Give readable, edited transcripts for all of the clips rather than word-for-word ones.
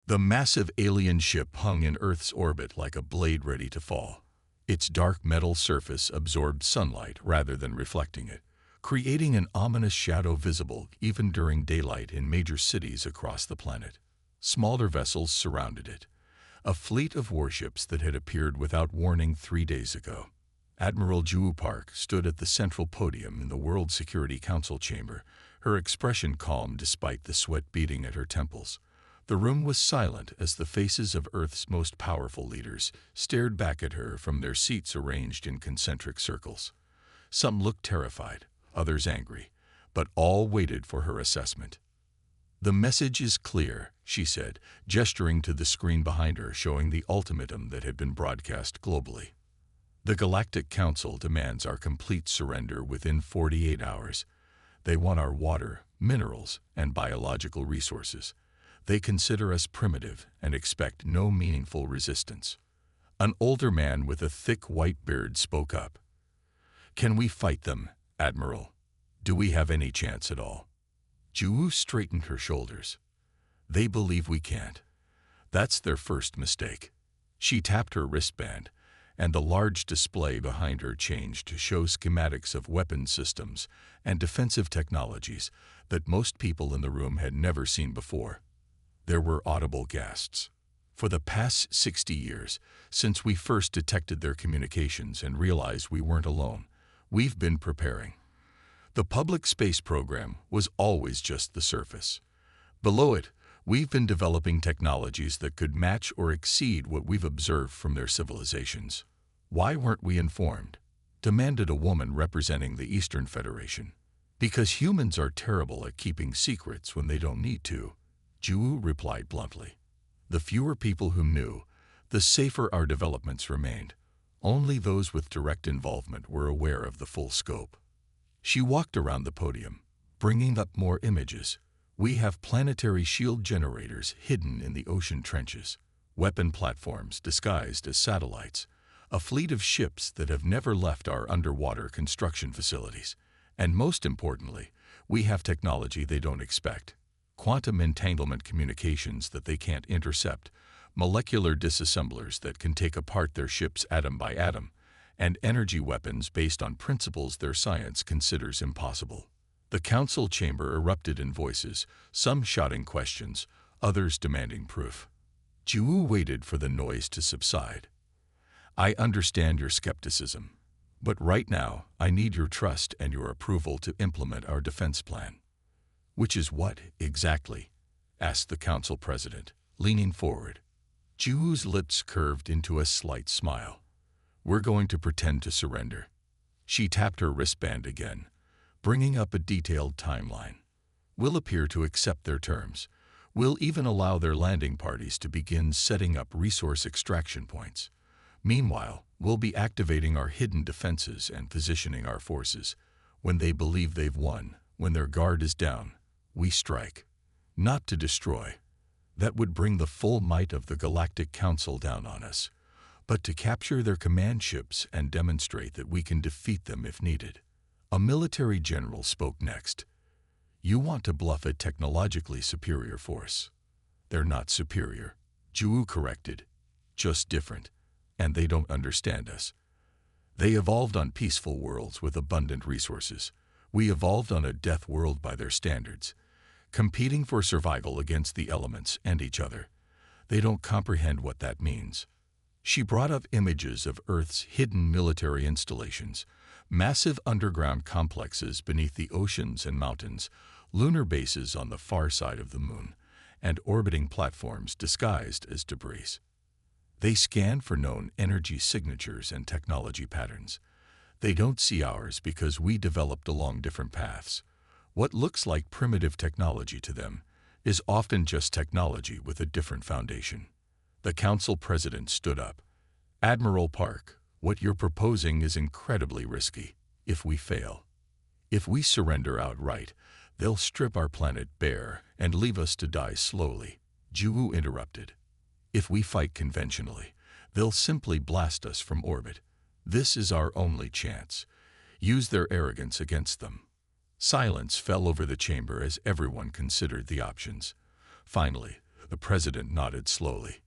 The massive alien ship hung in Earth's orbit like a blade ready to fall. Its dark metal surface absorbed sunlight rather than reflecting it, creating an ominous shadow visible even during daylight in major cities across the planet. Smaller vessels surrounded it, a fleet of warships that had appeared without warning 3 days ago. Admiral Ju Park stood at the central podium in the World Security Council chamber, her expression calm despite the sweat beading at her temples. The room was silent as the faces of Earth's most powerful leaders stared back at her from their seats arranged in concentric circles. Some looked terrified, others angry, but all waited for her assessment. "The message is clear," she said, gesturing to the screen behind her showing the ultimatum that had been broadcast globally. "The Galactic Council demands our complete surrender within 48 hours. They want our water, minerals, and biological resources. They consider us primitive and expect no meaningful resistance." An older man with a thick white beard spoke up. "Can we fight them, Admiral? Do we have any chance at all?" Ju straightened her shoulders. "They believe we can't. That's their first mistake." She tapped her wristband, and the large display behind her changed to show schematics of weapon systems and defensive technologies that most people in the room had never seen before. There were audible gasps. For the past 60 years, since we first detected their communications and realized we weren't alone, we've been preparing. The public space program was always just the surface. Below it, we've been developing technologies that could match or exceed what we've observed from their civilizations. "Why weren't we informed?" demanded a woman representing the Eastern Federation. "Because humans are terrible at keeping secrets when they don't need to," Ju replied bluntly. "The fewer people who knew, the safer our developments remained. Only those with direct involvement were aware of the full scope." She walked around the podium, bringing up more images. "We have planetary shield generators hidden in the ocean trenches, weapon platforms disguised as satellites, a fleet of ships that have never left our underwater construction facilities, and most importantly, we have technology they don't expect. Quantum entanglement communications that they can't intercept, molecular disassemblers that can take apart their ships atom by atom, and energy weapons based on principles their science considers impossible." The council chamber erupted in voices, some shouting questions, others demanding proof. Ju waited for the noise to subside. "I understand your skepticism, but right now I need your trust and your approval to implement our defense plan." "Which is what, exactly?" asked the council president, leaning forward. Ju's lips curved into a slight smile. "We're going to pretend to surrender." She tapped her wristband again, bringing up a detailed timeline. "We'll appear to accept their terms. We'll even allow their landing parties to begin setting up resource extraction points. Meanwhile, we'll be activating our hidden defenses and positioning our forces. When they believe they've won, when their guard is down, we strike. Not to destroy. That would bring the full might of the Galactic Council down on us, but to capture their command ships and demonstrate that we can defeat them if needed." A military general spoke next. "You want to bluff a technologically superior force." "They're not superior," Ju corrected. "Just different, and they don't understand us. They evolved on peaceful worlds with abundant resources. We evolved on a death world by their standards, competing for survival against the elements and each other. They don't comprehend what that means." She brought up images of Earth's hidden military installations, massive underground complexes beneath the oceans and mountains, lunar bases on the far side of the moon, and orbiting platforms disguised as debris. They scan for known energy signatures and technology patterns. They don't see ours because we developed along different paths. What looks like primitive technology to them is often just technology with a different foundation. The council president stood up. "Admiral Park, what you're proposing is incredibly risky. If we fail, if we surrender outright, they'll strip our planet bare and leave us to die slowly." Ju interrupted. "If we fight conventionally, they'll simply blast us from orbit. This is our only chance. Use their arrogance against them." Silence fell over the chamber as everyone considered the options. Finally, The president nodded slowly.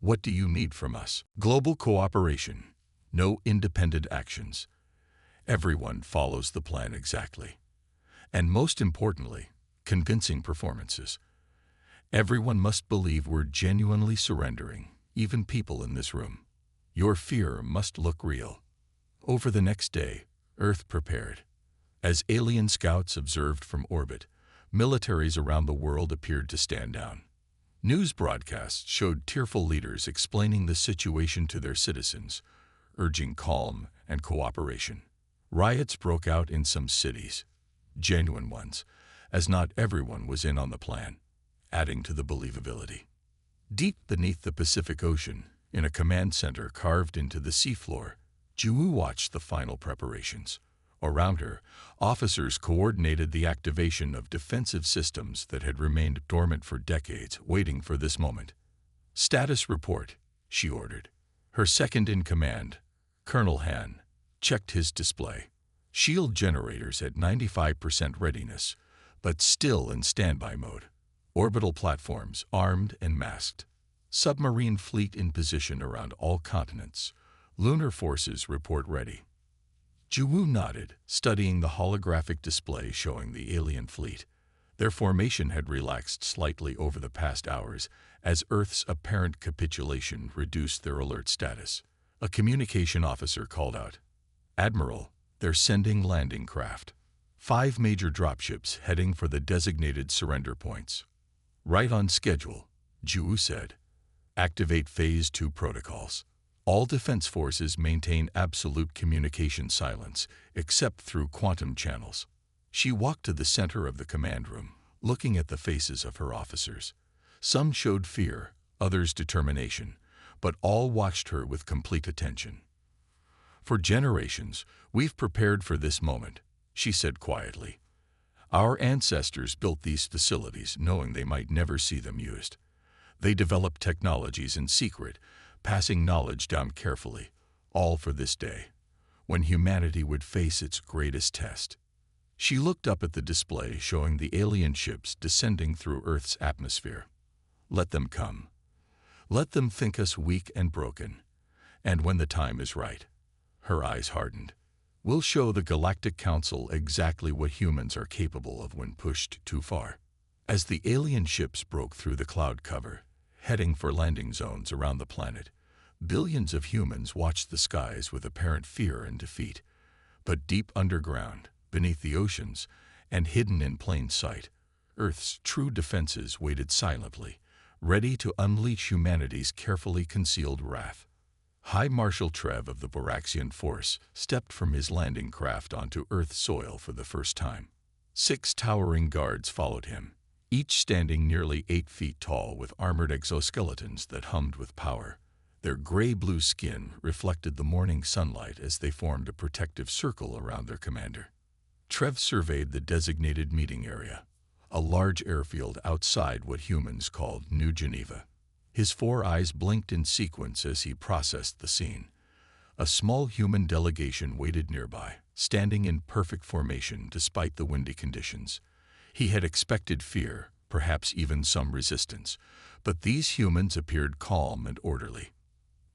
What do you need from us? Global cooperation. No independent actions. Everyone follows the plan exactly. And most importantly, convincing performances. Everyone must believe we're genuinely surrendering, even people in this room. Your fear must look real. Over the next day, Earth prepared. As alien scouts observed from orbit, militaries around the world appeared to stand down. News broadcasts showed tearful leaders explaining the situation to their citizens, urging calm and cooperation. Riots broke out in some cities, genuine ones, as not everyone was in on the plan, adding to the believability. Deep beneath the Pacific Ocean, in a command center carved into the seafloor, Ju watched the final preparations. Around her, officers coordinated the activation of defensive systems that had remained dormant for decades, waiting for this moment. Status report, she ordered. Her second-in-command, Colonel Han, checked his display. Shield generators at 95% readiness, but still in standby mode. Orbital platforms armed and masked. Submarine fleet in position around all continents. Lunar forces report ready. Ju nodded, studying the holographic display showing the alien fleet. Their formation had relaxed slightly over the past hours as Earth's apparent capitulation reduced their alert status. A communication officer called out, "Admiral, they're sending landing craft. 5 major dropships heading for the designated surrender points." "Right on schedule," Ju said. "Activate Phase 2 protocols. All defense forces maintain absolute communication silence, except through quantum channels." She walked to the center of the command room, looking at the faces of her officers. Some showed fear, others determination, but all watched her with complete attention. "For generations, we've prepared for this moment," she said quietly. "Our ancestors built these facilities knowing they might never see them used. They developed technologies in secret, passing knowledge down carefully, all for this day, when humanity would face its greatest test." She looked up at the display showing the alien ships descending through Earth's atmosphere. "Let them come. Let them think us weak and broken. And when the time is right," her eyes hardened, "we'll show the Galactic Council exactly what humans are capable of when pushed too far." As the alien ships broke through the cloud cover, heading for landing zones around the planet, billions of humans watched the skies with apparent fear and defeat. But deep underground, beneath the oceans, and hidden in plain sight, Earth's true defenses waited silently, ready to unleash humanity's carefully concealed wrath. High Marshal Trev of the Boraxian Force stepped from his landing craft onto Earth's soil for the first time. 6 towering guards followed him, each standing nearly 8 feet tall with armored exoskeletons that hummed with power. Their gray-blue skin reflected the morning sunlight as they formed a protective circle around their commander. Trev surveyed the designated meeting area, a large airfield outside what humans called New Geneva. His 4 eyes blinked in sequence as he processed the scene. A small human delegation waited nearby, standing in perfect formation despite the windy conditions. He had expected fear, perhaps even some resistance, but these humans appeared calm and orderly.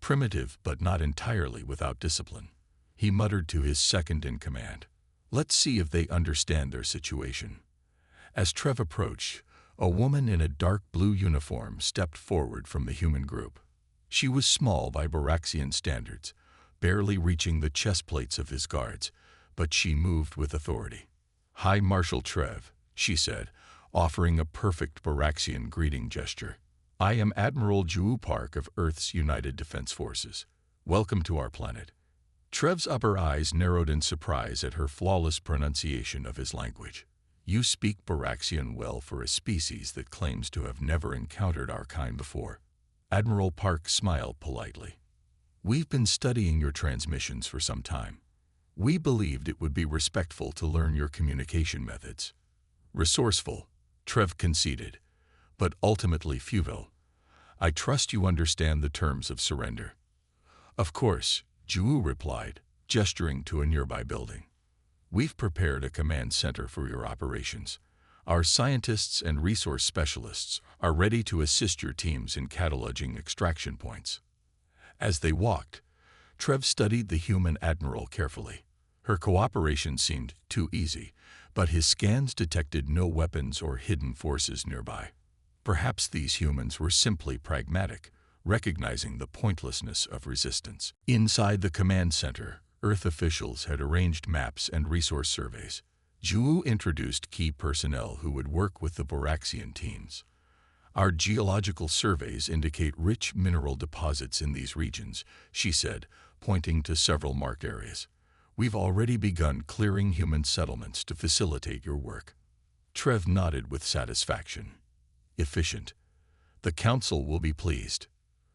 Primitive, but not entirely without discipline. He muttered to his second-in-command, "Let's see if they understand their situation." As Trev approached, a woman in a dark blue uniform stepped forward from the human group. She was small by Boraxian standards, barely reaching the chest plates of his guards, but she moved with authority. "High Marshal Trev," she said, offering a perfect Boraxian greeting gesture. "I am Admiral Ju Park of Earth's United Defense Forces. Welcome to our planet." Trev's upper eyes narrowed in surprise at her flawless pronunciation of his language. "You speak Boraxian well for a species that claims to have never encountered our kind before." Admiral Park smiled politely. "We've been studying your transmissions for some time. We believed it would be respectful to learn your communication methods." "Resourceful," Trev conceded, "but ultimately futile. I trust you understand the terms of surrender." "Of course," Ju replied, gesturing to a nearby building. "We've prepared a command center for your operations. Our scientists and resource specialists are ready to assist your teams in cataloging extraction points." As they walked, Trev studied the human admiral carefully. Her cooperation seemed too easy, but his scans detected no weapons or hidden forces nearby. Perhaps these humans were simply pragmatic, recognizing the pointlessness of resistance. Inside the command center, Earth officials had arranged maps and resource surveys. Zhu introduced key personnel who would work with the Boraxian teams. "Our geological surveys indicate rich mineral deposits in these regions," she said, pointing to several marked areas. "We've already begun clearing human settlements to facilitate your work." Trev nodded with satisfaction. Efficient. The council will be pleased.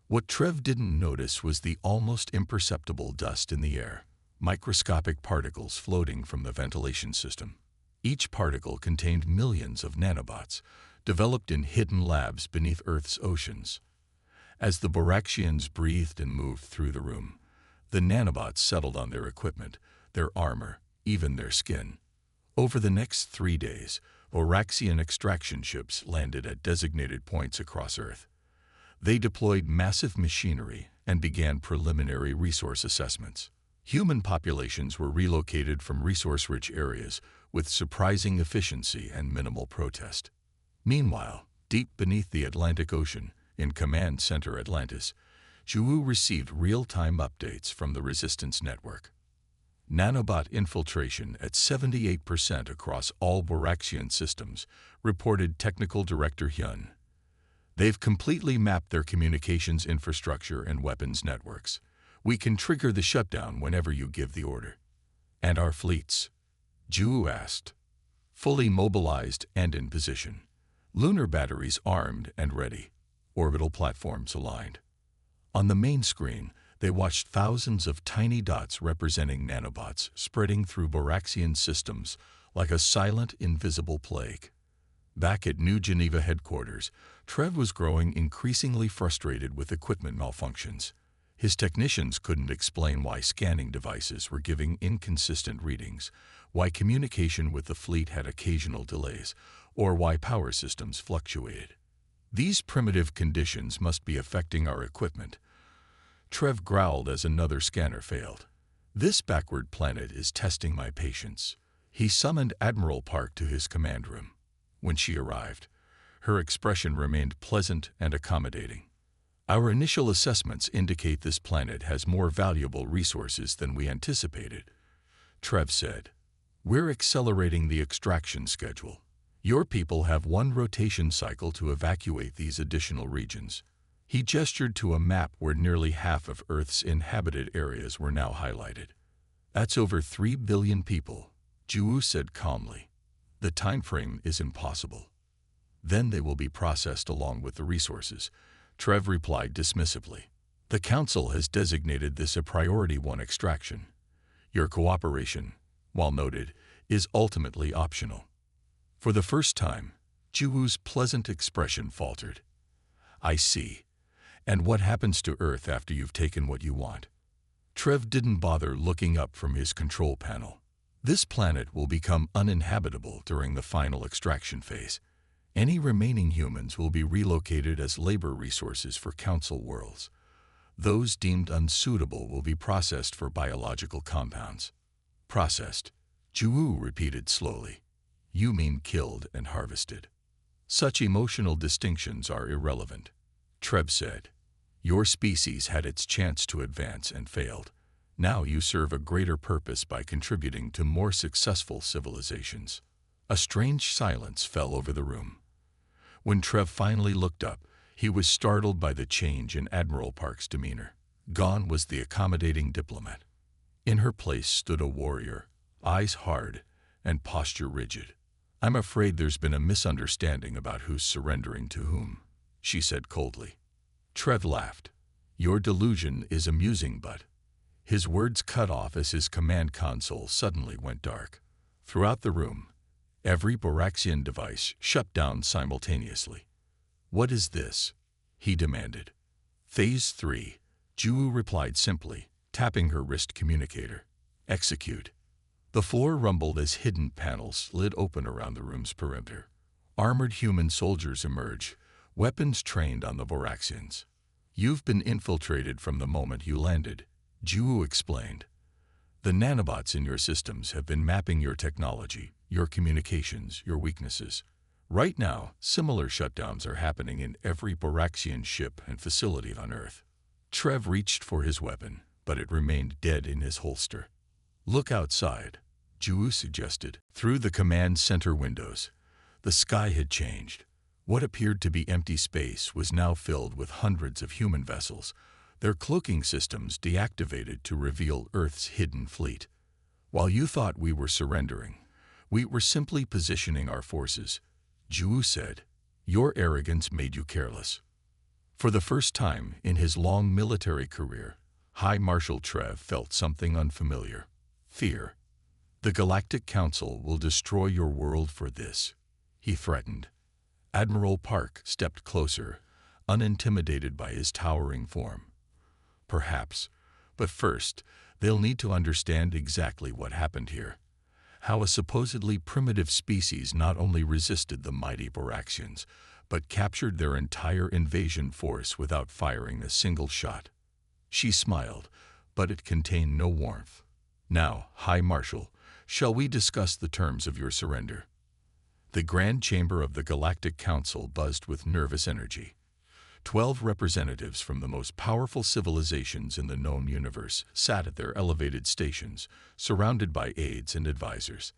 What Trev didn't notice was the almost imperceptible dust in the air, microscopic particles floating from the ventilation system. Each particle contained millions of nanobots, developed in hidden labs beneath Earth's oceans. As the Boraxians breathed and moved through the room, the nanobots settled on their equipment, their armor, even their skin. Over the next 3 days, Boraxian extraction ships landed at designated points across Earth. They deployed massive machinery and began preliminary resource assessments. Human populations were relocated from resource-rich areas with surprising efficiency and minimal protest. Meanwhile, deep beneath the Atlantic Ocean, in Command Center Atlantis, Zhu received real-time updates from the Resistance Network. Nanobot infiltration at 78% across all Boraxian systems, reported Technical Director Hyun. "They've completely mapped their communications infrastructure and weapons networks. We can trigger the shutdown whenever you give the order." "And our fleets?" Zhu asked. "Fully mobilized and in position. Lunar batteries armed and ready. Orbital platforms aligned." On the main screen, they watched thousands of tiny dots representing nanobots spreading through Boraxian systems like a silent, invisible plague. Back at New Geneva headquarters, Trev was growing increasingly frustrated with equipment malfunctions. His technicians couldn't explain why scanning devices were giving inconsistent readings, why communication with the fleet had occasional delays, or why power systems fluctuated. "These primitive conditions must be affecting our equipment." Trev growled as another scanner failed. "This backward planet is testing my patience." He summoned Admiral Park to his command room. When she arrived, her expression remained pleasant and accommodating. "Our initial assessments indicate this planet has more valuable resources than we anticipated," Trev said. "We're accelerating the extraction schedule. Your people have 1 rotation cycle to evacuate these additional regions." He gestured to a map where nearly half of Earth's inhabited areas were now highlighted. "That's over 3 billion people," Zhu said calmly. "The time frame is impossible." "Then they will be processed along with the resources," Trev replied dismissively. "The Council has designated this a Priority 1 extraction. Your cooperation, while noted, is ultimately optional." For the first time, Zhu's pleasant expression faltered. "I see. And what happens to Earth after you've taken what you want?" Trev didn't bother looking up from his control panel. "This planet will become uninhabitable during the final extraction phase. Any remaining humans will be relocated as labor resources for Council worlds. Those deemed unsuitable will be processed for biological compounds." "Processed," Zhu repeated slowly. "You mean killed and harvested." "Such emotional distinctions are irrelevant," Trev said. "Your species had its chance to advance and failed. Now you serve a greater purpose by contributing to more successful civilizations." A strange silence fell over the room. When Trev finally looked up, he was startled by the change in Admiral Park's demeanor. Gone was the accommodating diplomat. In her place stood a warrior, eyes hard and posture rigid. "I'm afraid there's been a misunderstanding about who's surrendering to whom," she said coldly. Trev laughed. "Your delusion is amusing, but—" His words cut off as his command console suddenly went dark. Throughout the room, every Boraxian device shut down simultaneously. "What is this?" he demanded. "Phase 3, Zhu replied simply, tapping her wrist communicator. "Execute." The floor rumbled as hidden panels slid open around the room's perimeter. Armored human soldiers emerge, weapons trained on the Voraxians. You've been infiltrated from the moment you landed, Ju explained. The nanobots in your systems have been mapping your technology, your communications, your weaknesses. Right now, similar shutdowns are happening in every Voraxian ship and facility on Earth. Trev reached for his weapon, but it remained dead in his holster. Look outside, Ju suggested. Through the command center windows, the sky had changed. What appeared to be empty space was now filled with hundreds of human vessels, their cloaking systems deactivated to reveal Earth's hidden fleet. While you thought we were surrendering, we were simply positioning our forces, Ju said. Your arrogance made you careless. For the first time in his long military career, High Marshal Trev felt something unfamiliar: fear. The Galactic Council will destroy your world for this, he threatened. Admiral Park stepped closer, unintimidated by his towering form. Perhaps, but first, they'll need to understand exactly what happened here. How a supposedly primitive species not only resisted the mighty Voraxians, but captured their entire invasion force without firing a single shot. She smiled, but it contained no warmth. Now, High Marshal, shall we discuss the terms of your surrender? The Grand Chamber of the Galactic Council buzzed with nervous energy. 12 representatives from the most powerful civilizations in the known universe sat at their elevated stations, surrounded by aides and advisors.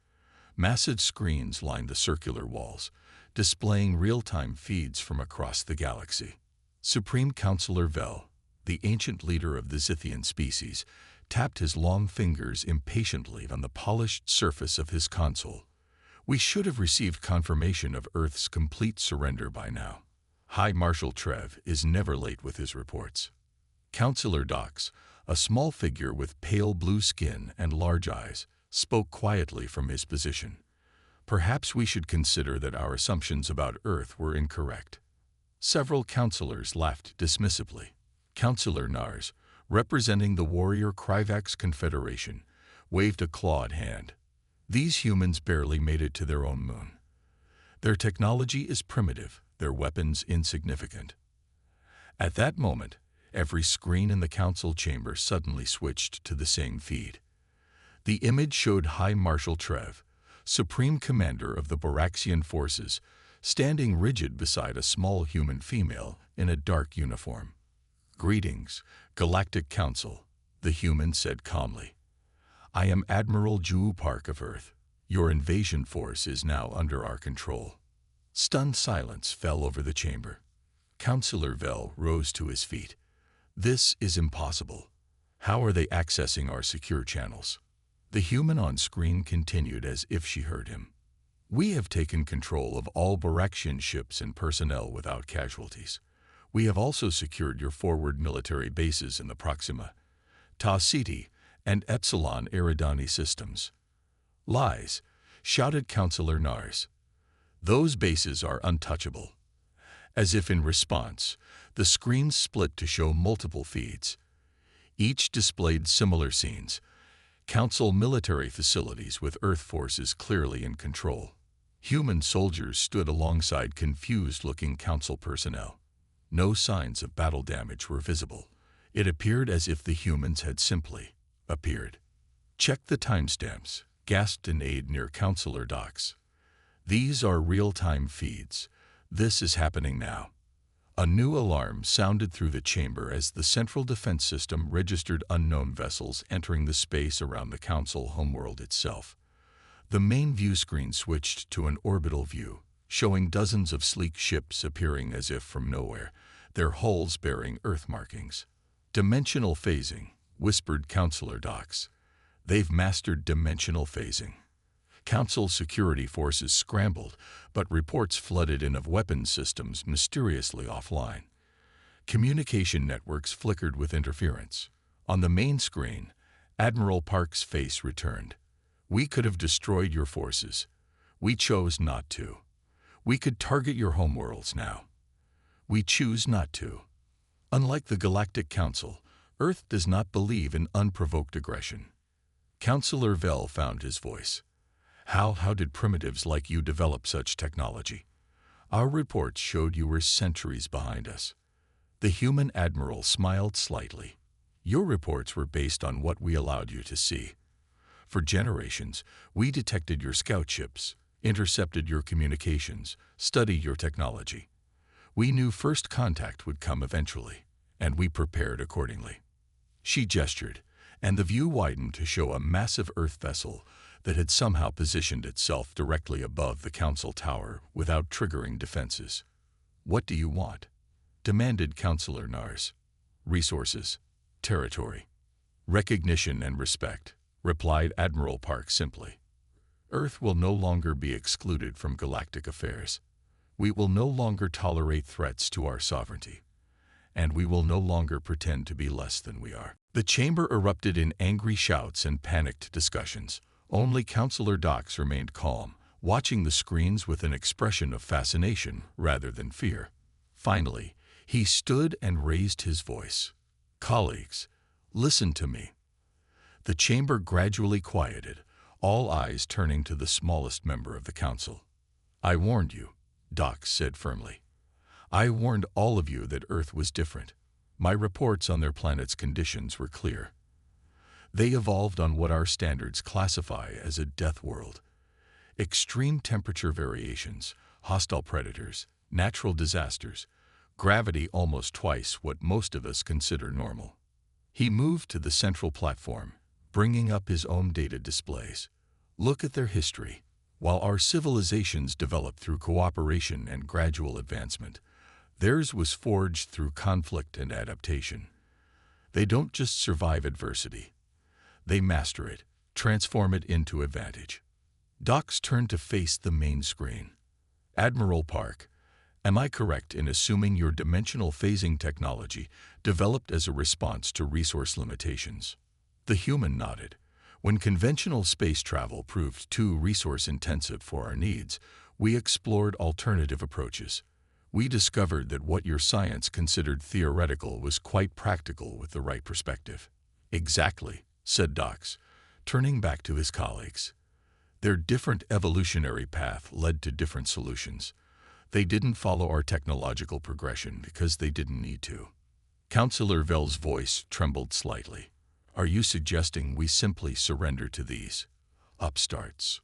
Massive screens lined the circular walls, displaying real-time feeds from across the galaxy. Supreme Counselor Vel, the ancient leader of the Zithian species, tapped his long fingers impatiently on the polished surface of his console. We should have received confirmation of Earth's complete surrender by now. High Marshal Trev is never late with his reports. Counselor Dox, a small figure with pale blue skin and large eyes, spoke quietly from his position. Perhaps we should consider that our assumptions about Earth were incorrect. Several counselors laughed dismissively. Counselor Nars, representing the warrior Kryvax Confederation, waved a clawed hand. These humans barely made it to their own moon. Their technology is primitive, their weapons insignificant. At that moment, every screen in the council chamber suddenly switched to the same feed. The image showed High Marshal Trev, Supreme Commander of the Voraxian forces, standing rigid beside a small human female in a dark uniform. "Greetings, Galactic Council," the human said calmly. "I am Admiral Ju Park of Earth. Your invasion force is now under our control." Stunned silence fell over the chamber. Counselor Vel rose to his feet. "This is impossible. How are they accessing our secure channels?" The human on screen continued as if she heard him. "We have taken control of all Voraxian ships and personnel without casualties. We have also secured your forward military bases in the Proxima, Ta Ceti, and Epsilon Eridani systems." "Lies," shouted Counselor Nars. "Those bases are untouchable." As if in response, the screens split to show multiple feeds. Each displayed similar scenes: Council military facilities with Earth forces clearly in control. Human soldiers stood alongside confused-looking Council personnel. No signs of battle damage were visible. It appeared as if the humans had simply appeared. "Check the timestamps," gasped an aide near Counselor Dox. "These are real-time feeds. This is happening now." A new alarm sounded through the chamber as the Central Defense System registered unknown vessels entering the space around the Council homeworld itself. The main view screen switched to an orbital view, showing dozens of sleek ships appearing as if from nowhere, their hulls bearing Earth markings. "Dimensional phasing," whispered Counselor Dox. "They've mastered dimensional phasing." Council security forces scrambled, but reports flooded in of weapons systems mysteriously offline. Communication networks flickered with interference. On the main screen, Admiral Park's face returned. "We could have destroyed your forces. We chose not to. We could target your homeworlds now. We choose not to." Unlike the Galactic Council, Earth does not believe in unprovoked aggression. Counselor Vel found his voice. How did primitives like you develop such technology? Our reports showed you were centuries behind us. The human admiral smiled slightly. Your reports were based on what we allowed you to see. For generations, we detected your scout ships, intercepted your communications, studied your technology. We knew first contact would come eventually, and we prepared accordingly. She gestured, and the view widened to show a massive Earth vessel that had somehow positioned itself directly above the Council Tower without triggering defenses. "What do you want?" demanded Counselor Nars. "Resources, territory, recognition and respect," replied Admiral Park simply. "Earth will no longer be excluded from galactic affairs. We will no longer tolerate threats to our sovereignty, and we will no longer pretend to be less than we are." The chamber erupted in angry shouts and panicked discussions. Only Counselor Dox remained calm, watching the screens with an expression of fascination rather than fear. Finally, he stood and raised his voice. "Colleagues, listen to me." The chamber gradually quieted, all eyes turning to the smallest member of the council. "I warned you," Dox said firmly. "I warned all of you that Earth was different. My reports on their planet's conditions were clear. They evolved on what our standards classify as a death world. Extreme temperature variations, hostile predators, natural disasters, gravity almost twice what most of us consider normal." He moved to the central platform, bringing up his own data displays. "Look at their history. While our civilizations developed through cooperation and gradual advancement, theirs was forged through conflict and adaptation. They don't just survive adversity. They master it, transform it into advantage." Dox turned to face the main screen. "Admiral Park, am I correct in assuming your dimensional phasing technology developed as a response to resource limitations?" The human nodded. "When conventional space travel proved too resource-intensive for our needs, we explored alternative approaches. We discovered that what your science considered theoretical was quite practical with the right perspective." "Exactly," said Dox, turning back to his colleagues. "Their different evolutionary path led to different solutions. They didn't follow our technological progression because they didn't need to." Counselor Vell's voice trembled slightly. "Are you suggesting we simply surrender to these upstarts?"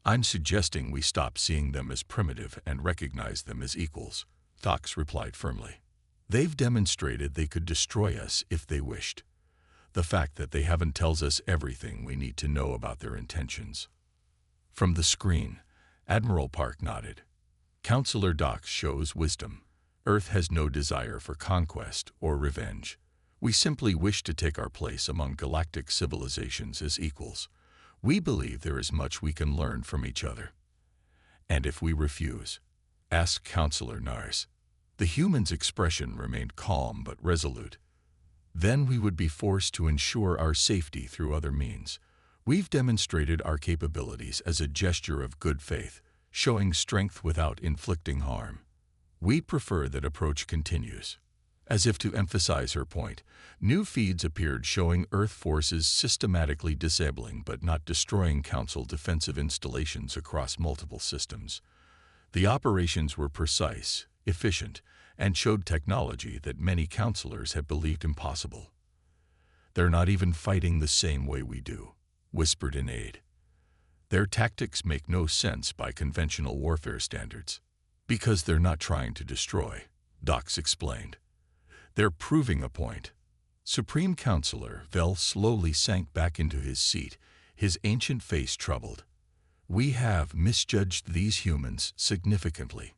"I'm suggesting we stop seeing them as primitive and recognize them as equals," Dox replied firmly. "They've demonstrated they could destroy us if they wished. The fact that they haven't tells us everything we need to know about their intentions." From the screen, Admiral Park nodded. "Counselor Dox shows wisdom. Earth has no desire for conquest or revenge. We simply wish to take our place among galactic civilizations as equals. We believe there is much we can learn from each other." "And if we refuse?" asked Counselor Nars. The human's expression remained calm but resolute. "Then we would be forced to ensure our safety through other means. We've demonstrated our capabilities as a gesture of good faith, showing strength without inflicting harm. We prefer that approach continues." As if to emphasize her point, new feeds appeared showing Earth forces systematically disabling but not destroying Council defensive installations across multiple systems. The operations were precise, efficient, and showed technology that many counselors had believed impossible. "They're not even fighting the same way we do," whispered an aide. "Their tactics make no sense by conventional warfare standards." "Because they're not trying to destroy," Dox explained. "They're proving a point." Supreme Counselor Vell slowly sank back into his seat, his ancient face troubled. "We have misjudged these humans significantly."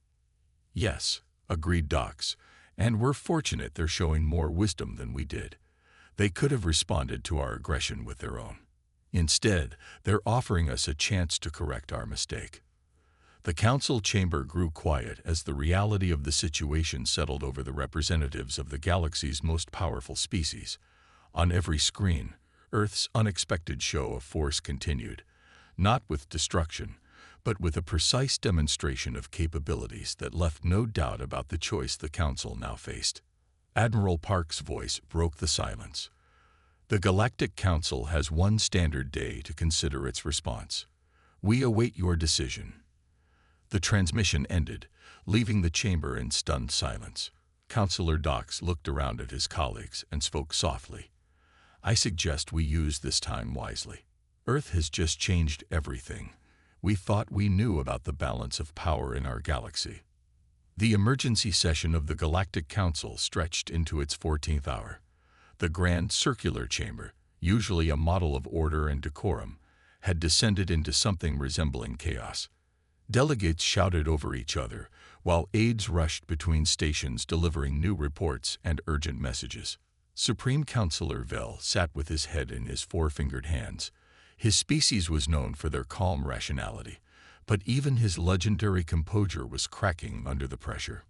"Yes," agreed Dox, "and we're fortunate they're showing more wisdom than we did. They could have responded to our aggression with their own. Instead, they're offering us a chance to correct our mistake." The council chamber grew quiet as the reality of the situation settled over the representatives of the galaxy's most powerful species. On every screen, Earth's unexpected show of force continued, not with destruction, but with a precise demonstration of capabilities that left no doubt about the choice the council now faced. Admiral Park's voice broke the silence. "The Galactic Council has one standard day to consider its response. We await your decision." The transmission ended, leaving the chamber in stunned silence. Counselor Dox looked around at his colleagues and spoke softly. "I suggest we use this time wisely. Earth has just changed everything. We thought we knew about the balance of power in our galaxy." The emergency session of the Galactic Council stretched into its 14th hour. The grand circular chamber, usually a model of order and decorum, had descended into something resembling chaos. Delegates shouted over each other, while aides rushed between stations delivering new reports and urgent messages. Supreme Counselor Vel sat with his head in his four-fingered hands. His species was known for their calm rationality, but even his legendary composure was cracking under the pressure.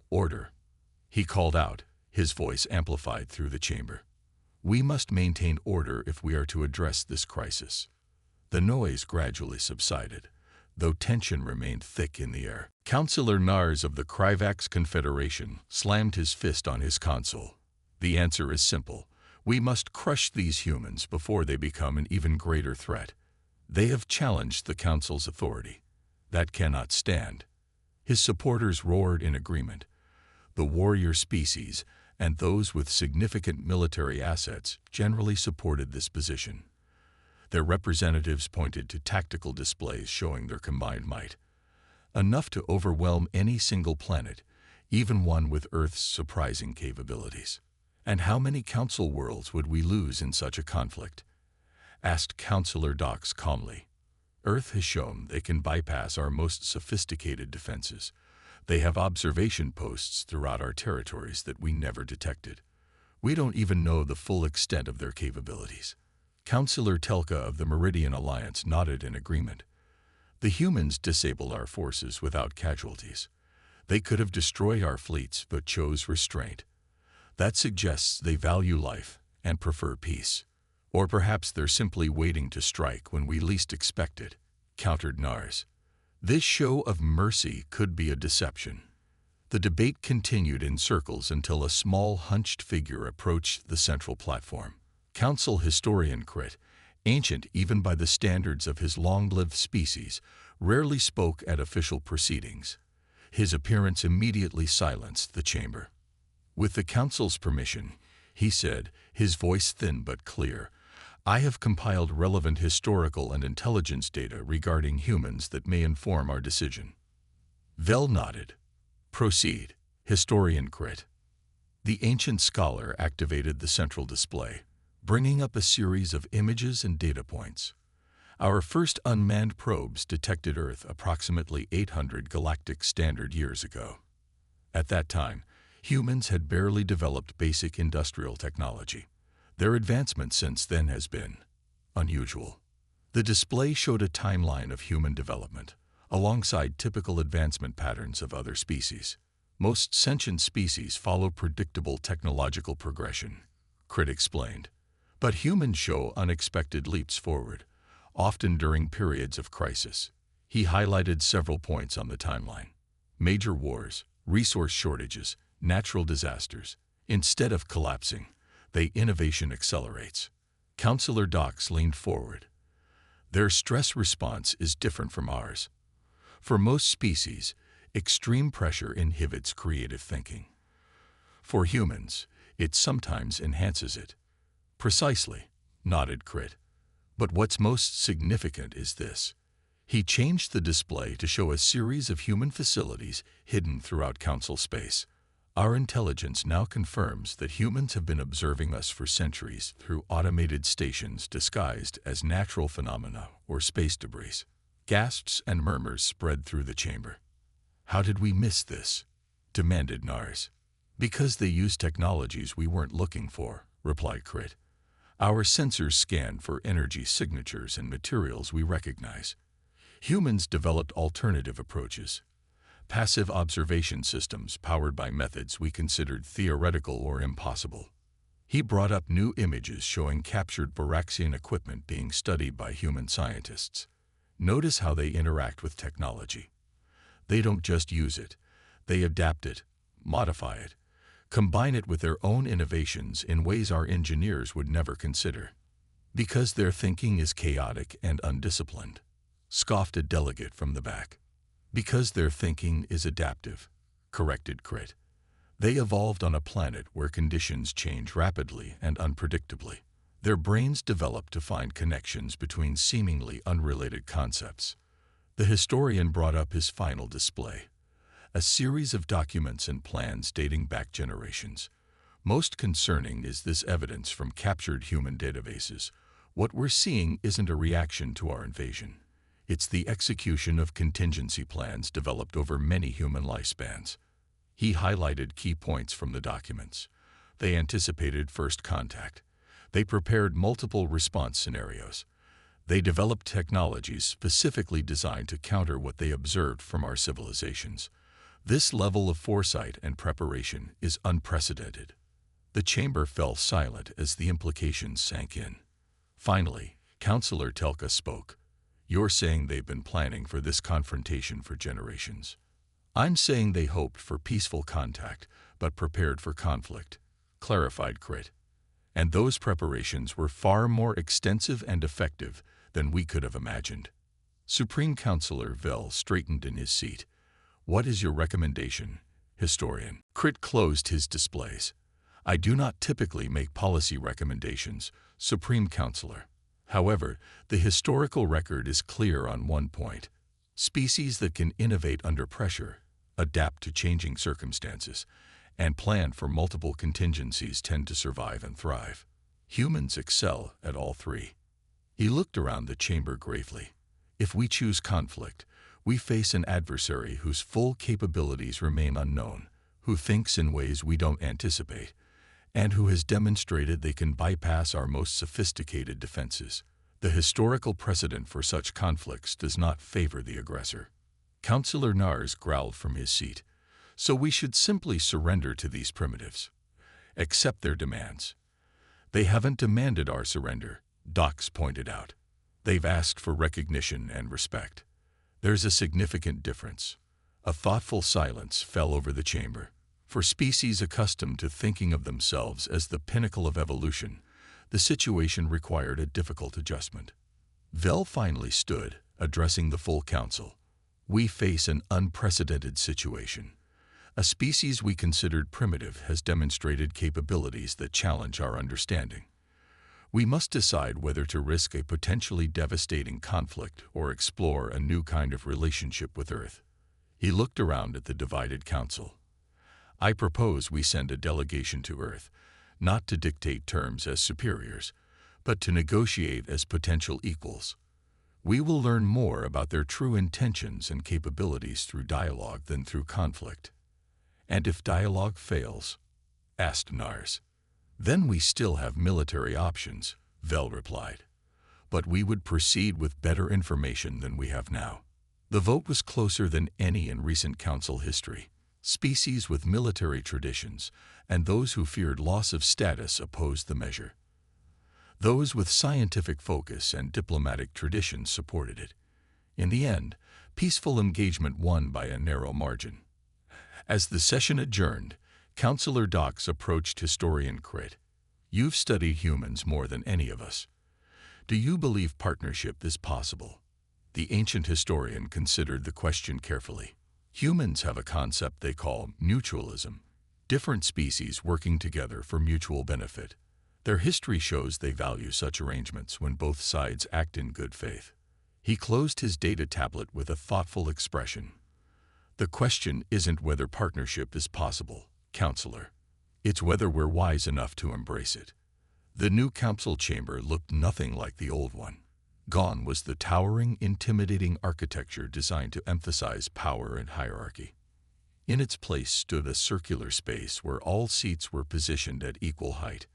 "Order," he called out, his voice amplified through the chamber. "We must maintain order if we are to address this crisis." The noise gradually subsided, though tension remained thick in the air. Counselor Nars of the Kryvax Confederation slammed his fist on his console. "The answer is simple. We must crush these humans before they become an even greater threat. They have challenged the Council's authority. That cannot stand." His supporters roared in agreement. The warrior species and those with significant military assets generally supported this position. Their representatives pointed to tactical displays showing their combined might, enough to overwhelm any single planet, even one with Earth's surprising capabilities. "And how many Council worlds would we lose in such a conflict?" asked Counselor Dox calmly. "Earth has shown they can bypass our most sophisticated defenses. They have observation posts throughout our territories that we never detected. We don't even know the full extent of their capabilities." Counselor Telka of the Meridian Alliance nodded in agreement. "The humans disabled our forces without casualties. They could have destroyed our fleets but chose restraint. That suggests they value life and prefer peace. Or perhaps they're simply waiting to strike when we least expect it," countered Nars. This show of mercy could be a deception. The debate continued in circles until a small, hunched figure approached the central platform. Council historian Crit, ancient even by the standards of his long-lived species, rarely spoke at official proceedings. His appearance immediately silenced the chamber. "With the Council's permission," he said, his voice thin but clear, "I have compiled relevant historical and intelligence data regarding humans that may inform our decision." Vel nodded. "Proceed, Historian Crit." The ancient scholar activated the central display, bringing up a series of images and data points. "Our first unmanned probes detected Earth approximately 800 galactic standard years ago. At that time, humans had barely developed basic industrial technology. Their advancement since then has been unusual." The display showed a timeline of human development, alongside typical advancement patterns of other species. "Most sentient species follow predictable technological progression," Crit explained. "But humans show unexpected leaps forward, often during periods of crisis." He highlighted several points on the timeline. Major wars, resource shortages, natural disasters. Instead of collapsing, innovation accelerates. Counselor Dox leaned forward. "Their stress response is different from ours. For most species, extreme pressure inhibits creative thinking. For humans, it sometimes enhances it." "Precisely," nodded Crit. "But what's most significant is this." He changed the display to show a series of human facilities hidden throughout Council space. "Our intelligence now confirms that humans have been observing us for centuries through automated stations disguised as natural phenomena or space debris." Gasps and murmurs spread through the chamber. "How did we miss this?" demanded Nars. "Because they use technologies we weren't looking for," replied Crit. "Our sensors scan for energy signatures and materials we recognize. Humans developed alternative approaches. Passive observation systems powered by methods we considered theoretical or impossible." He brought up new images showing captured Boraxian equipment being studied by human scientists. "Notice how they interact with technology. They don't just use it, they adapt it, modify it, combine it with their own innovations in ways our engineers would never consider. Because their thinking is chaotic and undisciplined," scoffed a delegate from the back. Because their thinking is adaptive, corrected Crit. They evolved on a planet where conditions change rapidly and unpredictably. Their brains developed to find connections between seemingly unrelated concepts. The historian brought up his final display, a series of documents and plans dating back generations. Most concerning is this evidence from captured human databases. What we're seeing isn't a reaction to our invasion. It's the execution of contingency plans developed over many human lifespans. He highlighted key points from the documents. They anticipated first contact. They prepared multiple response scenarios. They developed technologies specifically designed to counter what they observed from our civilizations. This level of foresight and preparation is unprecedented. The chamber fell silent as the implications sank in. Finally, Counselor Telka spoke. You're saying they've been planning for this confrontation for generations. I'm saying they hoped for peaceful contact, but prepared for conflict, clarified Crit. And those preparations were far more extensive and effective than we could have imagined. Supreme Counselor Vel straightened in his seat. What is your recommendation, historian? Crit closed his displays. I do not typically make policy recommendations, Supreme Counselor. However, the historical record is clear on one point. Species that can innovate under pressure, adapt to changing circumstances, and plan for multiple contingencies tend to survive and thrive. Humans excel at all three. He looked around the chamber gravely. If we choose conflict, we face an adversary whose full capabilities remain unknown, who thinks in ways we don't anticipate, and who has demonstrated they can bypass our most sophisticated defenses. The historical precedent for such conflicts does not favor the aggressor. Counselor Nars growled from his seat. So we should simply surrender to these primitives. Accept their demands. They haven't demanded our surrender, Dox pointed out. They've asked for recognition and respect. There's a significant difference. A thoughtful silence fell over the chamber. For species accustomed to thinking of themselves as the pinnacle of evolution, the situation required a difficult adjustment. Vel finally stood, addressing the full council. We face an unprecedented situation. A species we considered primitive has demonstrated capabilities that challenge our understanding. We must decide whether to risk a potentially devastating conflict or explore a new kind of relationship with Earth. He looked around at the divided council. I propose we send a delegation to Earth, not to dictate terms as superiors, but to negotiate as potential equals. We will learn more about their true intentions and capabilities through dialogue than through conflict. And if dialogue fails, asked Nars. Then we still have military options, Vel replied. But we would proceed with better information than we have now. The vote was closer than any in recent council history. Species with military traditions and those who feared loss of status opposed the measure. Those with scientific focus and diplomatic traditions supported it. In the end, peaceful engagement won by a narrow margin. As the session adjourned, Counselor Dox approached historian Crit. You've studied humans more than any of us. Do you believe partnership is possible? The ancient historian considered the question carefully. Humans have a concept they call mutualism, different species working together for mutual benefit. Their history shows they value such arrangements when both sides act in good faith. He closed his data tablet with a thoughtful expression. The question isn't whether partnership is possible, Counselor. It's whether we're wise enough to embrace it. The new council chamber looked nothing like the old one. Gone was the towering, intimidating architecture designed to emphasize power and hierarchy. In its place stood a circular space where all seats were positioned at equal height.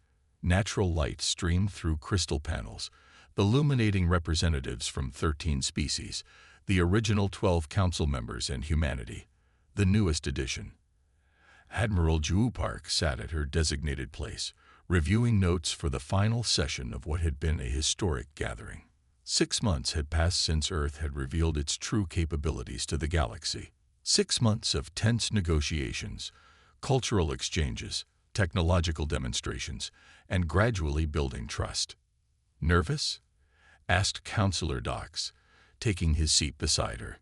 Natural light streamed through crystal panels, illuminating representatives from 13 species, the original 12 council members and humanity, the newest addition. Admiral Juupark sat at her designated place, reviewing notes for the final session of what had been a historic gathering. 6 months had passed since Earth had revealed its true capabilities to the galaxy. 6 months of tense negotiations, cultural exchanges, technological demonstrations, and gradually building trust. Nervous? Asked Counselor Dox, taking his seat beside her.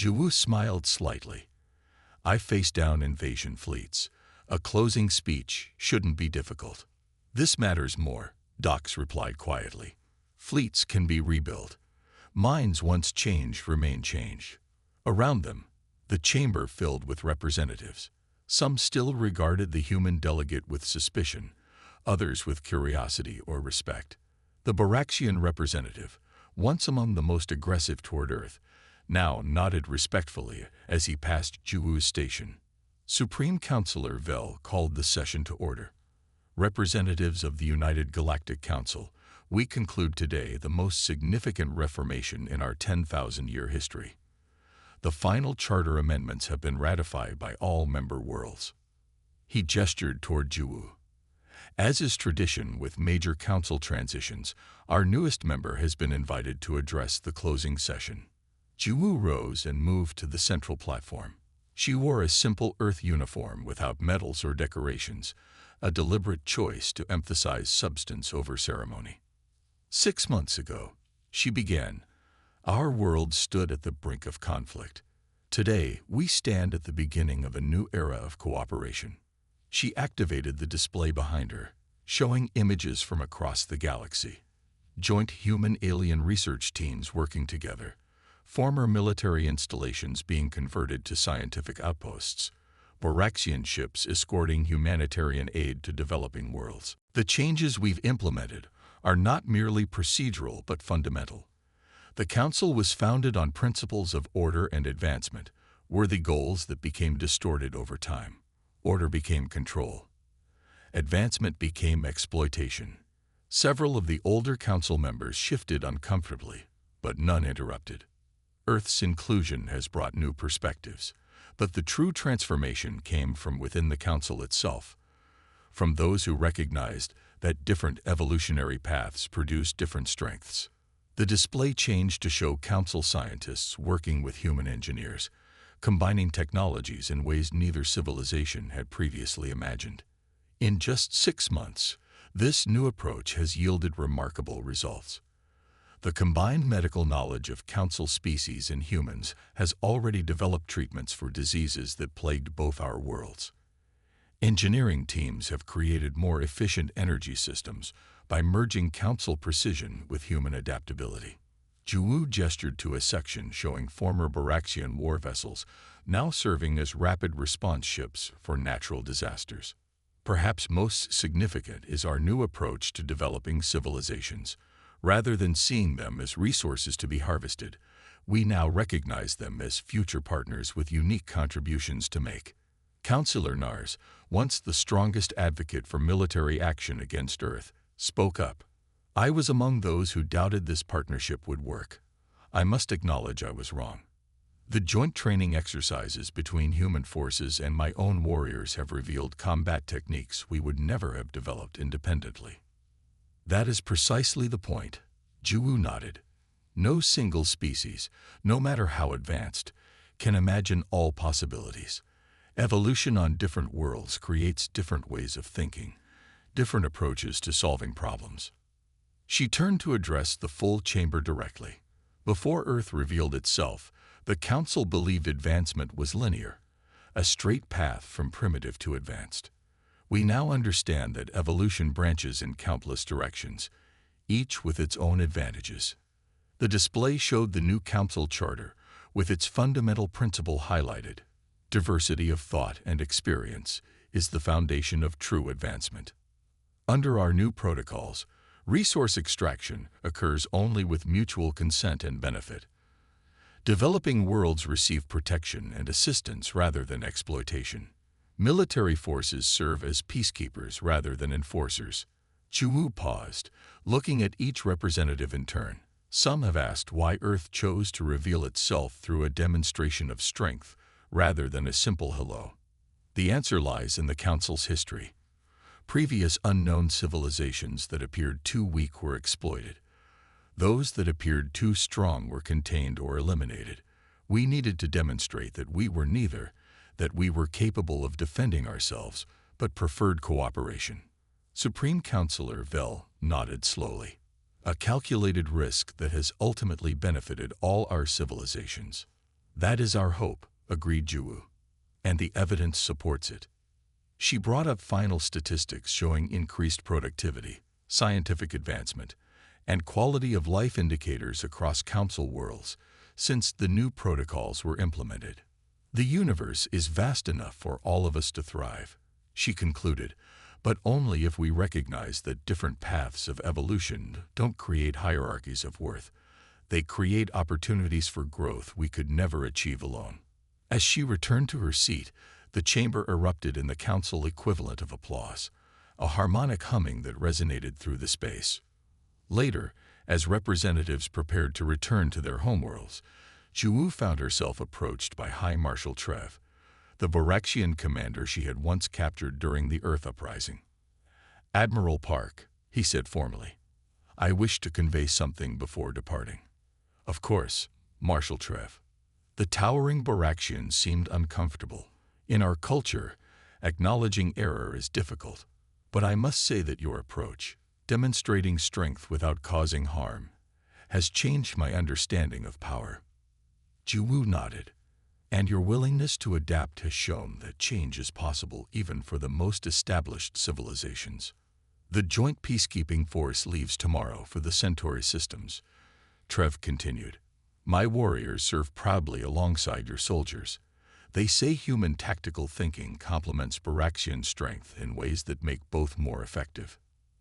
Jiwoo smiled slightly. I face down invasion fleets. A closing speech shouldn't be difficult. This matters more, Dox replied quietly. Fleets can be rebuilt. Minds once changed remain changed. Around them, the chamber filled with representatives. Some still regarded the human delegate with suspicion, others with curiosity or respect. The Baraxian representative, once among the most aggressive toward Earth, now nodded respectfully as he passed Jiwoo's station. Supreme Counselor Vel called the session to order. Representatives of the United Galactic Council, we conclude today the most significant reformation in our 10,000-year history. The final charter amendments have been ratified by all member worlds. He gestured toward Jiwoo. As is tradition with major council transitions, our newest member has been invited to address the closing session. Jiwoo rose and moved to the central platform. She wore a simple Earth uniform without medals or decorations, a deliberate choice to emphasize substance over ceremony. 6 months ago, she began, our world stood at the brink of conflict. Today, we stand at the beginning of a new era of cooperation. She activated the display behind her, showing images from across the galaxy. Joint human-alien research teams working together, former military installations being converted to scientific outposts, Boraxian ships escorting humanitarian aid to developing worlds. The changes we've implemented are not merely procedural but fundamental. The Council was founded on principles of order and advancement, worthy goals that became distorted over time. Order became control. Advancement became exploitation. Several of the older Council members shifted uncomfortably, but none interrupted. Earth's inclusion has brought new perspectives, but the true transformation came from within the Council itself, from those who recognized that different evolutionary paths produce different strengths. The display changed to show Council scientists working with human engineers, combining technologies in ways neither civilization had previously imagined. In just 6 months, this new approach has yielded remarkable results. The combined medical knowledge of Council species and humans has already developed treatments for diseases that plagued both our worlds. Engineering teams have created more efficient energy systems by merging Council precision with human adaptability. Jiwoo gestured to a section showing former Baraxian war vessels now serving as rapid response ships for natural disasters. Perhaps most significant is our new approach to developing civilizations. Rather than seeing them as resources to be harvested, we now recognize them as future partners with unique contributions to make. Councillor Nars, once the strongest advocate for military action against Earth, spoke up. I was among those who doubted this partnership would work. I must acknowledge I was wrong. The joint training exercises between human forces and my own warriors have revealed combat techniques we would never have developed independently. That is precisely the point. Jiwoo nodded. No single species, no matter how advanced, can imagine all possibilities. Evolution on different worlds creates different ways of thinking, different approaches to solving problems. She turned to address the full chamber directly. Before Earth revealed itself, the Council believed advancement was linear, a straight path from primitive to advanced. We now understand that evolution branches in countless directions, each with its own advantages. The display showed the new Council Charter, with its fundamental principle highlighted. Diversity of thought and experience is the foundation of true advancement. Under our new protocols, resource extraction occurs only with mutual consent and benefit. Developing worlds receive protection and assistance rather than exploitation. Military forces serve as peacekeepers rather than enforcers. Jiwoo paused, looking at each representative in turn. Some have asked why Earth chose to reveal itself through a demonstration of strength rather than a simple hello. The answer lies in the Council's history. Previous unknown civilizations that appeared too weak were exploited. Those that appeared too strong were contained or eliminated. We needed to demonstrate that we were neither, that we were capable of defending ourselves, but preferred cooperation. Supreme Counselor Vel nodded slowly. A calculated risk that has ultimately benefited all our civilizations. That is our hope, agreed Juwu, and the evidence supports it. She brought up final statistics showing increased productivity, scientific advancement, and quality of life indicators across council worlds since the new protocols were implemented. The universe is vast enough for all of us to thrive, she concluded, but only if we recognize that different paths of evolution don't create hierarchies of worth. They create opportunities for growth we could never achieve alone. As she returned to her seat, the chamber erupted in the council equivalent of applause, a harmonic humming that resonated through the space. Later, as representatives prepared to return to their homeworlds, Juwu found herself approached by High Marshal Trev, the Varaxian commander she had once captured during the Earth Uprising. Admiral Park, he said formally, I wish to convey something before departing. Of course, Marshal Trev. The towering Varaxian seemed uncomfortable. In our culture, acknowledging error is difficult, but I must say that your approach, demonstrating strength without causing harm, has changed my understanding of power. Juwu nodded, and your willingness to adapt has shown that change is possible even for the most established civilizations. The joint peacekeeping force leaves tomorrow for the Centauri systems, Trev continued. My warriors serve proudly alongside your soldiers. They say human tactical thinking complements Varaxian strength in ways that make both more effective.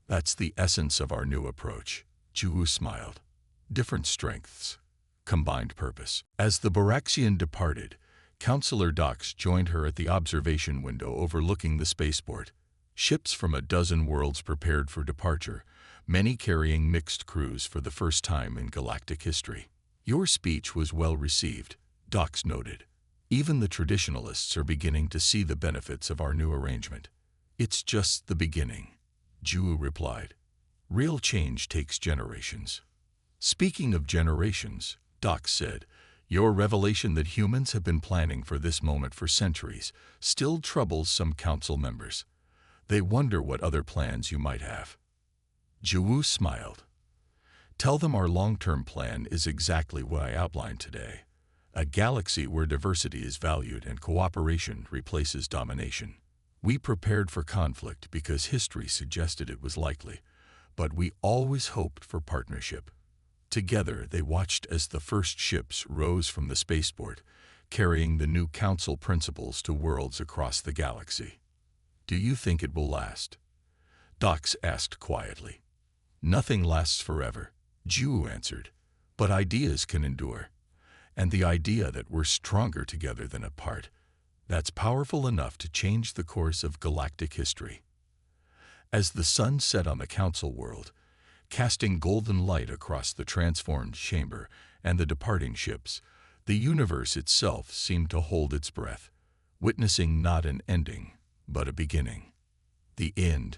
That's the essence of our new approach, Juwu smiled. Different strengths, combined purpose. As the Varaxian departed, Counselor Dox joined her at the observation window overlooking the spaceport. Ships from a dozen worlds prepared for departure, many carrying mixed crews for the first time in galactic history. Your speech was well received, Dox noted. Even the traditionalists are beginning to see the benefits of our new arrangement. It's just the beginning, Juwu replied. Real change takes generations. Speaking of generations, Dox said, your revelation that humans have been planning for this moment for centuries still troubles some council members. They wonder what other plans you might have. Juwu smiled. Tell them our long-term plan is exactly what I outlined today. A galaxy where diversity is valued and cooperation replaces domination. We prepared for conflict because history suggested it was likely, but we always hoped for partnership. Together they watched as the first ships rose from the spaceport, carrying the new council principles to worlds across the galaxy. Do you think it will last? Dox asked quietly. Nothing lasts forever, Juwu answered, but ideas can endure. And the idea that we're stronger together than apart, that's powerful enough to change the course of galactic history. As the sun set on the council world, casting golden light across the transformed chamber and the departing ships, the universe itself seemed to hold its breath, witnessing not an ending, but a beginning. The end.